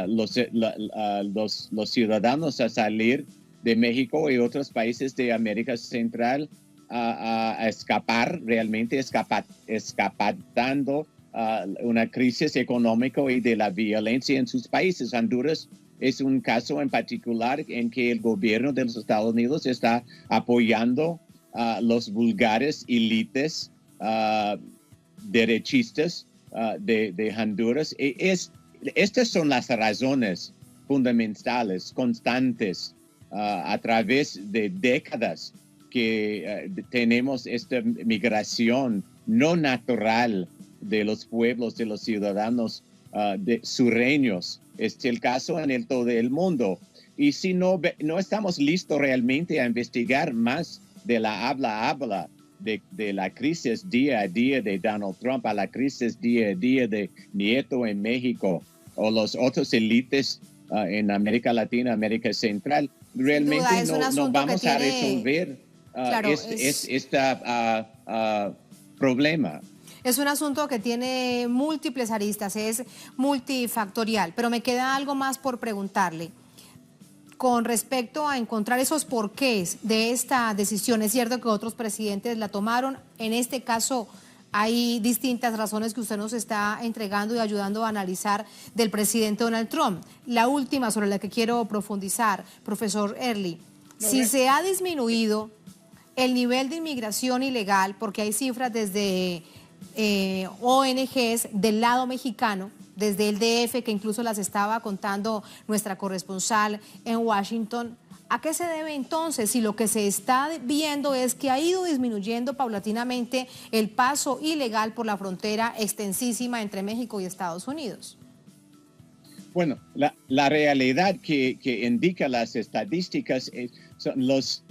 los ciudadanos a salir de México y otros países de América Central a escapar, realmente escapando una crisis económica y de la violencia en sus países. Honduras es un caso en particular en que el gobierno de los Estados Unidos está apoyando los vulgares élites derechistas de Honduras. Estas son las razones fundamentales, constantes, a través de décadas que tenemos esta migración no natural de los pueblos, de los ciudadanos sureños. Es el caso en todo el mundo. Y si no estamos listos realmente a investigar más de la habla de la crisis día a día de Donald Trump a la crisis día a día de Nieto en México o los otros élites en América Latina, América Central, realmente no vamos a resolver este problema. Es un asunto que tiene múltiples aristas, es multifactorial, pero me queda algo más por preguntarle. Con respecto a encontrar esos porqués de esta decisión, es cierto que otros presidentes la tomaron, en este caso hay distintas razones que usted nos está entregando y ayudando a analizar del presidente Donald Trump. La última sobre la que quiero profundizar, profesor Early, si se ha disminuido el nivel de inmigración ilegal, porque hay cifras desde ONGs del lado mexicano, desde el DF, que incluso las estaba contando nuestra corresponsal en Washington. ¿A qué se debe entonces si lo que se está viendo es que ha ido disminuyendo paulatinamente el paso ilegal por la frontera extensísima entre México y Estados Unidos? Bueno, la realidad que indica las estadísticas son los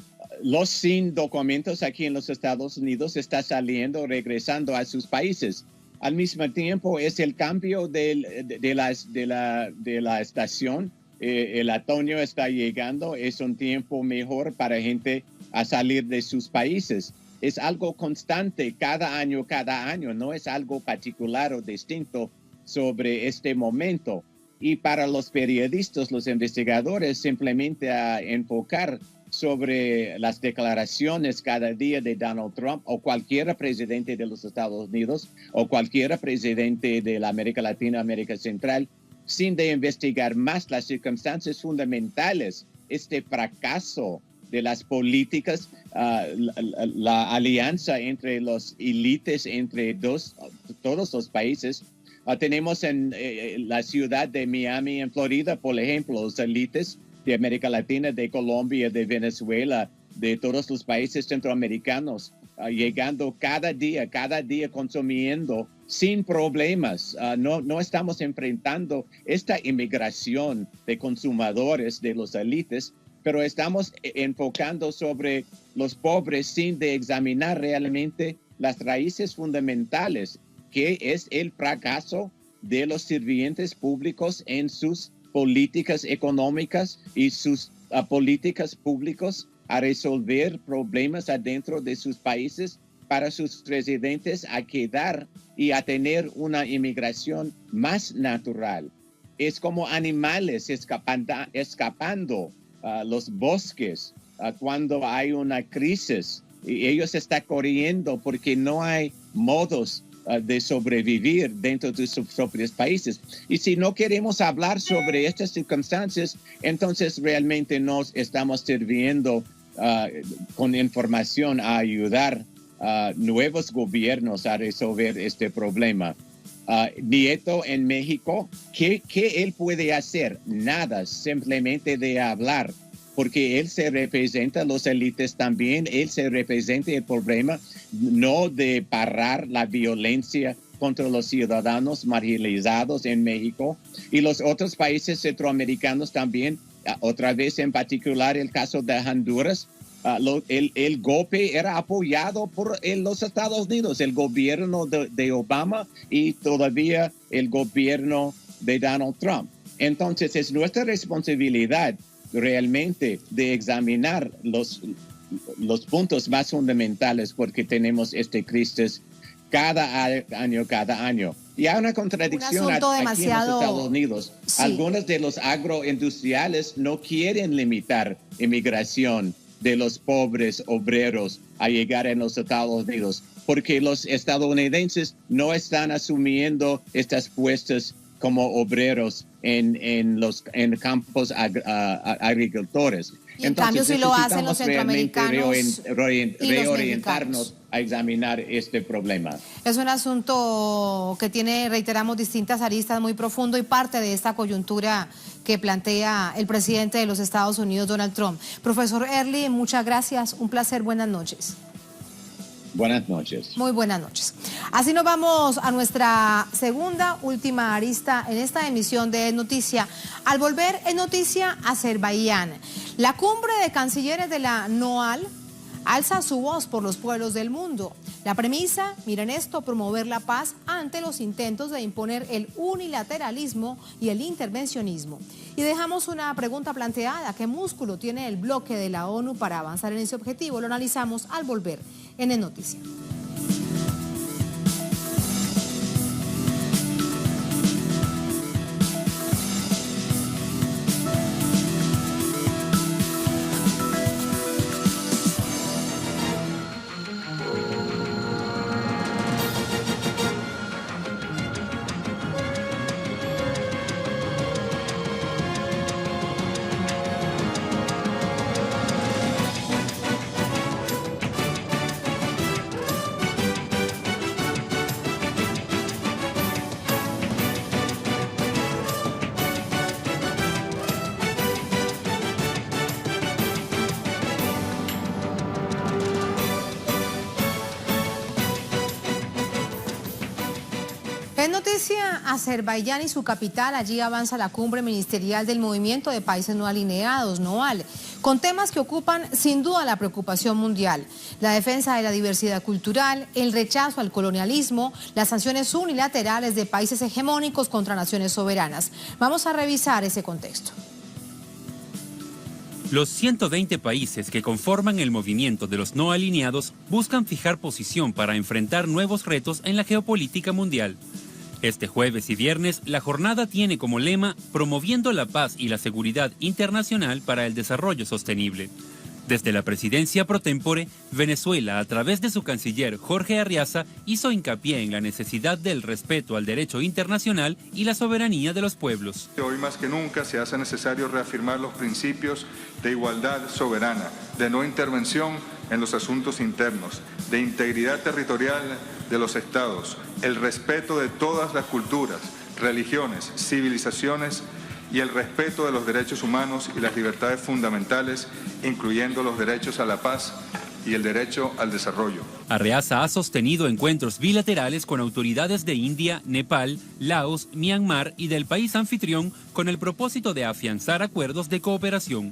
sin documentos aquí en los Estados Unidos está saliendo, regresando a sus países. Al mismo tiempo es el cambio de la estación. El otoño está llegando, es un tiempo mejor para gente a salir de sus países. Es algo constante cada año, no es algo particular o distinto sobre este momento. Y para los periodistas, los investigadores, simplemente a enfocar sobre las declaraciones cada día de Donald Trump o cualquier presidente de los Estados Unidos o cualquier presidente de la América Latina, América Central, sin de investigar más las circunstancias fundamentales, este fracaso de las políticas, la alianza entre los élites, entre todos los países. Tenemos en la ciudad de Miami, en Florida, por ejemplo, los élites de América Latina, de Colombia, de Venezuela, de todos los países centroamericanos, llegando cada día consumiendo sin problemas. No estamos enfrentando esta inmigración de consumidores de los élites, pero estamos enfocando sobre los pobres sin de examinar realmente las raíces fundamentales, que es el fracaso de los sirvientes públicos en sus políticas económicas y sus políticas públicas a resolver problemas adentro de sus países para sus residentes a quedar y a tener una inmigración más natural. Es como animales escapando los bosques cuando hay una crisis y ellos están corriendo porque no hay modos de sobrevivir dentro de sus propios países. Y si no queremos hablar sobre estas circunstancias, entonces realmente nos estamos sirviendo con información a ayudar a nuevos gobiernos a resolver este problema. Nieto en México, ¿qué él puede hacer? Nada, simplemente de hablar, porque él se representa los élites también, él se representa el problema, no de parar la violencia contra los ciudadanos marginalizados en México y los otros países centroamericanos también, otra vez en particular el caso de Honduras. El golpe era apoyado por los Estados Unidos, el gobierno de Obama y todavía el gobierno de Donald Trump. Entonces es nuestra responsabilidad realmente de examinar los puntos más fundamentales porque tenemos esta crisis cada año. Y hay una contradicción aquí en los Estados Unidos. Sí. Algunos de los agroindustriales no quieren limitar inmigración de los pobres obreros a llegar en los Estados Unidos porque los estadounidenses no están asumiendo estas puestos como obreros en campos agricultores. Y en cambio, si lo hacen los centroamericanos reorientarnos a examinar este problema. Es un asunto que tiene, reiteramos, distintas aristas muy profundo y parte de esta coyuntura que plantea el presidente de los Estados Unidos, Donald Trump. Profesor Early, muchas gracias, un placer, buenas noches. Buenas noches. Muy buenas noches. Así nos vamos a nuestra segunda, última arista en esta emisión de Noticia. Al volver en Noticia, Azerbaiyán. La cumbre de cancilleres de la NOAL alza su voz por los pueblos del mundo. La premisa, miren esto, promover la paz ante los intentos de imponer el unilateralismo y el intervencionismo. Y dejamos una pregunta planteada: ¿qué músculo tiene el bloque de la ONU para avanzar en ese objetivo? Lo analizamos al volver en el Noticia. En Noticia, Azerbaiyán y su capital. Allí avanza la cumbre ministerial del Movimiento de Países No Alineados, NOAL, con temas que ocupan sin duda la preocupación mundial: la defensa de la diversidad cultural, el rechazo al colonialismo, las sanciones unilaterales de países hegemónicos contra naciones soberanas. Vamos a revisar ese contexto. Los 120 países que conforman el movimiento de los no alineados buscan fijar posición para enfrentar nuevos retos en la geopolítica mundial. Este jueves y viernes, la jornada tiene como lema promoviendo la paz y la seguridad internacional para el desarrollo sostenible. Desde la presidencia pro tempore, Venezuela, a través de su canciller Jorge Arriaza, hizo hincapié en la necesidad del respeto al derecho internacional y la soberanía de los pueblos. Hoy más que nunca se hace necesario reafirmar los principios de igualdad soberana, de no intervención en los asuntos internos, de integridad territorial de los estados, el respeto de todas las culturas, religiones, civilizaciones y el respeto de los derechos humanos y las libertades fundamentales, incluyendo los derechos a la paz y el derecho al desarrollo. Arriaza ha sostenido encuentros bilaterales con autoridades de India, Nepal, Laos, Myanmar y del país anfitrión con el propósito de afianzar acuerdos de cooperación.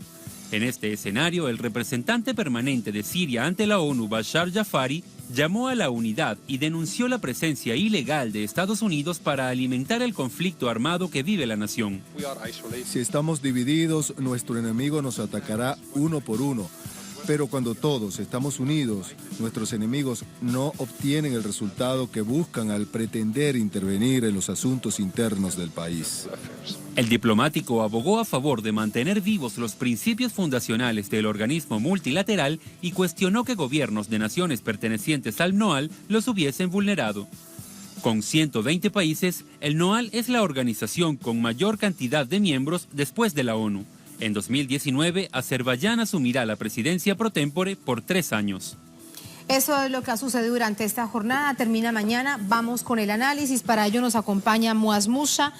En este escenario, el representante permanente de Siria ante la ONU, Bashar Jafari, llamó a la unidad y denunció la presencia ilegal de Estados Unidos para alimentar el conflicto armado que vive la nación. Si estamos divididos, nuestro enemigo nos atacará uno por uno. Pero cuando todos estamos unidos, nuestros enemigos no obtienen el resultado que buscan al pretender intervenir en los asuntos internos del país. El diplomático abogó a favor de mantener vivos los principios fundacionales del organismo multilateral y cuestionó que gobiernos de naciones pertenecientes al NOAL los hubiesen vulnerado. Con 120 países, el NOAL es la organización con mayor cantidad de miembros después de la ONU. En 2019, Azerbaiyán asumirá la presidencia pro tempore por 3 años. Eso es lo que ha sucedido durante esta jornada. Termina mañana. Vamos con el análisis. Para ello nos acompaña Muaz Musa,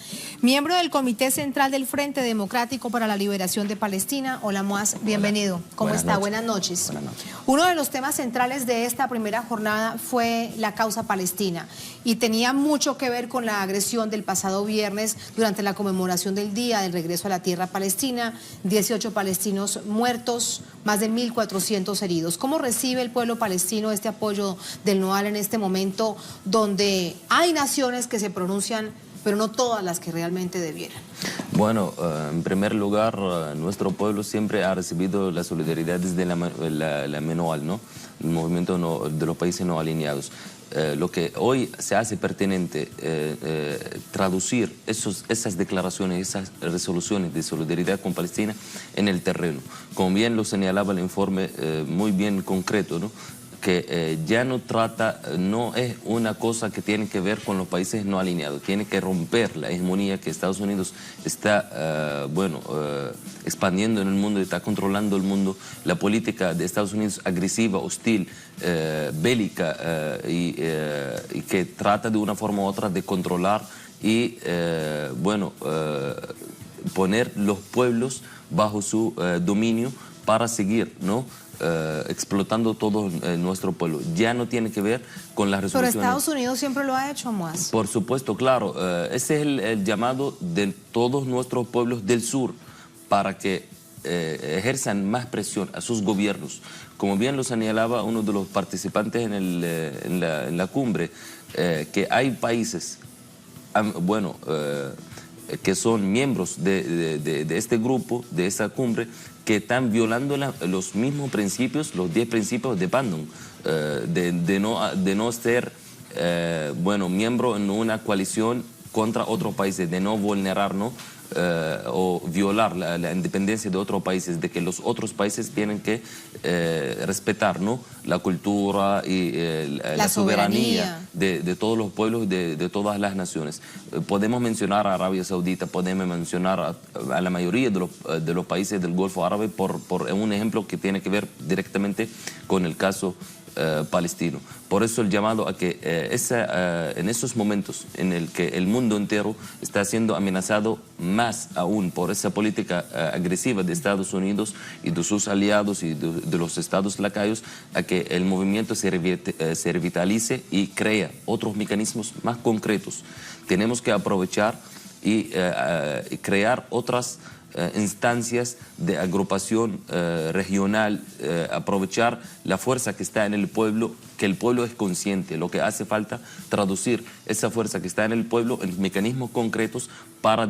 miembro del Comité Central del Frente Democrático para la Liberación de Palestina. Hola, Muaz, bienvenido. ¿Cómo está? Buenas noches. Buenas noches. Uno de los temas centrales de esta primera jornada fue la causa palestina y tenía mucho que ver con la agresión del pasado viernes durante la conmemoración del Día del Regreso a la Tierra Palestina. 18 palestinos muertos, más de 1.400 heridos. ¿Cómo recibe el pueblo palestino este apoyo del NOAL en este momento donde hay naciones que se pronuncian, pero no todas las que realmente debieran? Bueno, en primer lugar, nuestro pueblo siempre ha recibido la solidaridad desde la NOAL, ¿no? El movimiento de los países no alineados. Lo que hoy se hace pertinente traducir esas declaraciones, esas resoluciones de solidaridad con Palestina en el terreno. Como bien lo señalaba el informe, muy bien concreto, ¿no? Que ya no es una cosa que tiene que ver con los países no alineados, tiene que romper la hegemonía que Estados Unidos está, expandiendo en el mundo, está controlando el mundo, la política de Estados Unidos agresiva, hostil, bélica y que trata de una forma u otra de controlar y, poner los pueblos bajo su dominio para seguir, ¿no? explotando todo nuestro pueblo. Ya no tiene que ver con las resoluciones. Pero Estados Unidos siempre lo ha hecho, Moaz. Por supuesto, claro. Ese es el llamado de todos nuestros pueblos del sur para que ejerzan más presión a sus gobiernos. Como bien lo señalaba uno de los participantes en la cumbre, que hay países, que son miembros de este grupo, de esa cumbre, que están violando los mismos principios, los 10 principios de Bandung, de no ser miembro en una coalición contra otros países, de no vulnerarnos o violar la independencia de otros países, de que los otros países tienen que respetar, ¿no?, la cultura y la soberanía de todos los pueblos, de todas las naciones. Podemos mencionar a Arabia Saudita, podemos mencionar a la mayoría de los países del Golfo Árabe por un ejemplo que tiene que ver directamente con el caso palestino. Por eso el llamado a que en esos momentos en el que el mundo entero está siendo amenazado más aún por esa política agresiva de Estados Unidos y de sus aliados y de los estados lacayos, a que el movimiento se revitalice y crea otros mecanismos más concretos. Tenemos que aprovechar y crear otras instancias de agrupación regional, aprovechar la fuerza que está en el pueblo, que el pueblo es consciente. Lo que hace falta traducir esa fuerza que está en el pueblo en mecanismos concretos para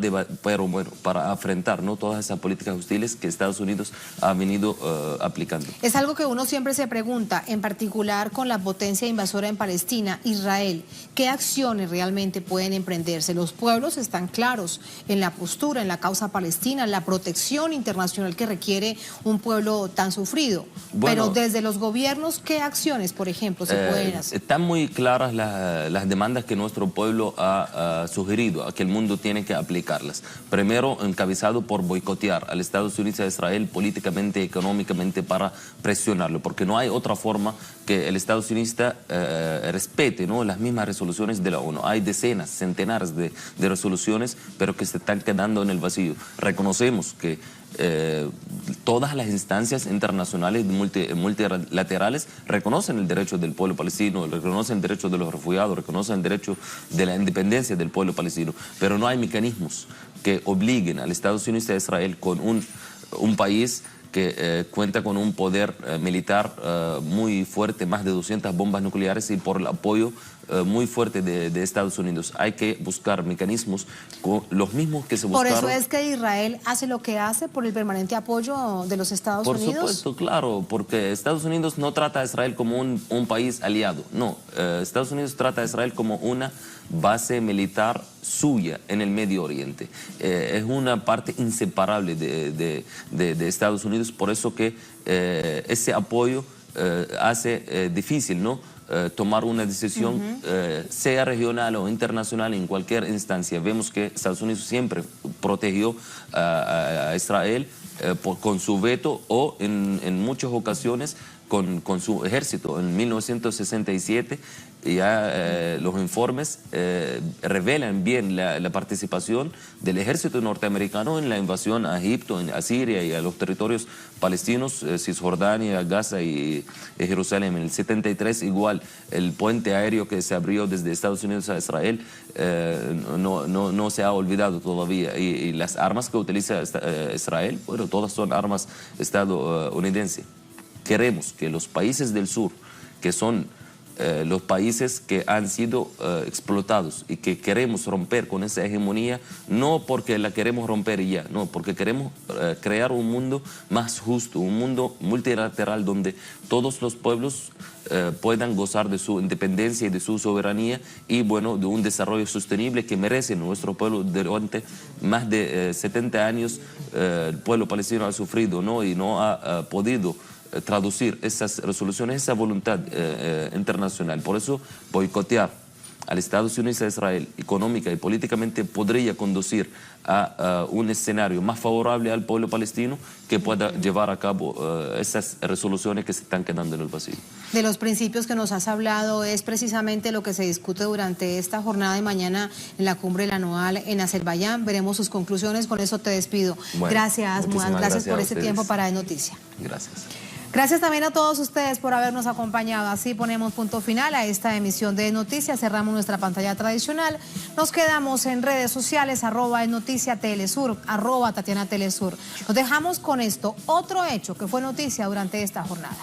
afrontar, ¿no?, todas esas políticas hostiles que Estados Unidos ha venido aplicando. Es algo que uno siempre se pregunta, en particular con la potencia invasora en Palestina, Israel, ¿qué acciones realmente pueden emprenderse? Los pueblos están claros en la postura, en la causa palestina, la protección internacional que requiere un pueblo tan sufrido. Pero desde los gobiernos, ¿qué acciones, por ejemplo, se pueden hacer? Están muy claras las demandas que nuestro pueblo ha sugerido, a que el mundo tiene que aplicarlas. Primero, encabezado por boicotear al Estados Unidos y a Israel políticamente, económicamente, para presionarlo, porque no hay otra forma que el Estados Unidos respete, ¿no?, las mismas resoluciones de la ONU. Hay decenas, centenares de resoluciones, pero que se están quedando en el vacío. Reconocemos que todas las instancias internacionales multilaterales reconocen el derecho del pueblo palestino, reconocen el derecho de los refugiados, reconocen el derecho de la independencia del pueblo palestino, pero no hay mecanismos que obliguen al Estados Unidos y a Israel, con un país que cuenta con un poder militar muy fuerte, más de 200 bombas nucleares, y por el apoyo muy fuerte de Estados Unidos. Hay que buscar mecanismos con los mismos que se buscaron. ¿Por eso es que Israel hace lo que hace, por el permanente apoyo de los Estados Unidos? Por supuesto, claro, porque Estados Unidos no trata a Israel como un país aliado, no. Estados Unidos trata a Israel como una base militar suya en el Medio Oriente. Es una parte inseparable de Estados Unidos, por eso que ese apoyo hace difícil, ¿no?, tomar una decisión, sea regional o internacional, en cualquier instancia. Vemos que Estados Unidos siempre protegió a Israel con su veto, o en muchas ocasiones con su ejército. En 1967 ya los informes revelan bien la participación del ejército norteamericano en la invasión a Egipto, a Siria y a los territorios palestinos, Cisjordania, Gaza y Jerusalén. En el 73 igual, el puente aéreo que se abrió desde Estados Unidos a Israel no se ha olvidado todavía, y las armas que utiliza Israel, bueno, todas son armas estadounidenses. Queremos que los países del sur, que son los países que han sido explotados y que queremos romper con esa hegemonía, no porque la queremos romper y ya, no, porque queremos crear un mundo más justo, un mundo multilateral donde todos los pueblos puedan gozar de su independencia y de su soberanía, y bueno, de un desarrollo sostenible que merece nuestro pueblo. Durante más de 70 años el pueblo palestino ha sufrido, ¿no?, y no ha podido traducir esas resoluciones, esa voluntad internacional. Por eso, boicotear al Estados Unidos y a Israel económica y políticamente podría conducir a un escenario más favorable al pueblo palestino, que pueda llevar a cabo esas resoluciones que se están quedando en el vacío. De los principios que nos has hablado es precisamente lo que se discute durante esta jornada de mañana en la cumbre anual en Azerbaiyán. Veremos sus conclusiones. Con eso te despido. Bueno, gracias, Moaz. Gracias por este ustedes. tiempo para De Noticia. Gracias. Gracias también a todos ustedes por habernos acompañado. Así ponemos punto final a esta emisión de Noticias. Cerramos nuestra pantalla tradicional. Nos quedamos en redes sociales, @noticiatelesur, @Tatiana Telesur. Nos dejamos con esto, otro hecho que fue noticia durante esta jornada.